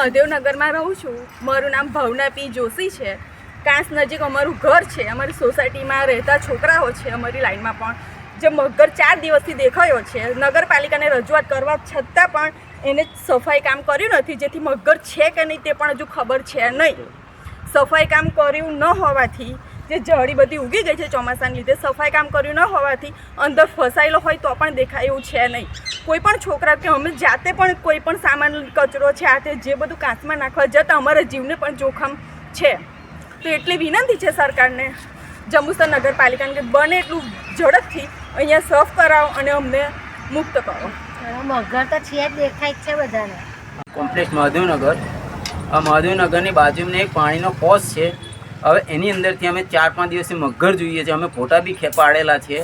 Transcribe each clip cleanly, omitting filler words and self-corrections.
મહાદેવનગરમાં રહું છું. મારું નામ ભાવના પી જોશી છે. કાંસ નજીક અમારું ઘર છે. અમારી સોસાયટીમાં રહેતા છોકરાઓ છે અમારી લાઈનમાં પણ જે મગર 4 દિવસથી દેખાયો છે. નગરપાલિકાને રજૂઆત કરવા છતાં પણ એને સફાઈ કામ કર્યું નથી, જેથી મગર છે કે નહીં તે પણ હજુ ખબર છે નહીં. સફાઈ કામ કર્યું ન હોવાથી જે જડી બધી ઉગી ગઈ છે ચોમાસાને લીધે, સફાઈ કામ કર્યું ન હોવાથી અંદર ફસાયેલો હોય તો પણ દેખાય એવું છે નહીં. કોઈ પણ છોકરા કે અમે જાતે પણ કોઈ પણ સામાન કચરો છે આ તે જે બધું કાચમાં નાખવા જતાં અમારા જીવને પણ જોખમ છે. તો એટલી વિનંતી છે સરકારને, જંબુસર નગરપાલિકાને, કે બને એટલું ઝડપથી અહીંયા સાફ કરાવો અને અમને મુક્ત કરો. મગર તો છે જ, દેખાય છે બધાને. કોમ્પ્લેક્સ મહાદેવનગર. આ મહાદેવનગરની બાજુમાં એક પાણીનો પોસ છે. હવે એની અંદરથી અમે 4-5 દિવસથી મગર જોઈએ છીએ. અમે ફોટા બી પાડેલા છે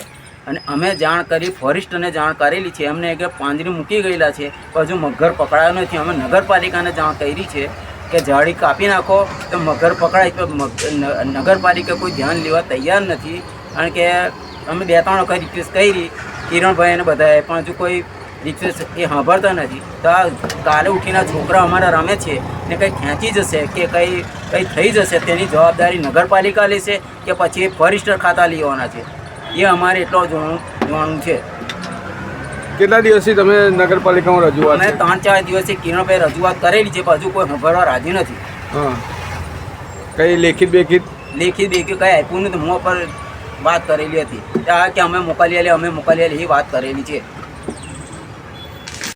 અને અમે જાણ કરી, ફોરેસ્ટને જાણ કરેલી છે. એમને એક પાંજરી મૂકી ગયેલા છે, પણ હજુ મગર પકડાયો નથી. અમે નગરપાલિકાને જાણ કરી છે કે ઝાડી કાપી નાખો તો મગર પકડાય, તો નગરપાલિકા કોઈ ધ્યાન લેવા તૈયાર નથી. કારણ કે અમે 2-3 વખત રિક્વેસ્ટ કરી કિરણભાઈ અને બધાએ, પણ હજુ કોઈ રિક્વેસ્ટ એ સાંભળતા નથી. તો આ કાલે ઉઠીને છોકરા અમારા રમે છે ને કંઈ ખેંચી જશે કે કંઈ થઈ જશે તેની જવાબદારી નગરપાલિકા લેશે કે પછી ફોરેસ્ટર ખાતા લેવાના છે, એ અમારે એટલો જોવાનું છે. કેટલા દિવસથી તમે નગરપાલિકામાં રજૂઆત? અમે 3-4 દિવસથી કિરણભાઈ રજૂઆત કરેલી છે, પણ હજુ કોઈ સાંભળવા રાજી નથી. હા, કંઈ લેખિત બેખિત કંઈ આપ્યું નથી. મોં પર વાત કરેલી હતી કે અમે મોકલી આલી એ વાત કરેલી છે.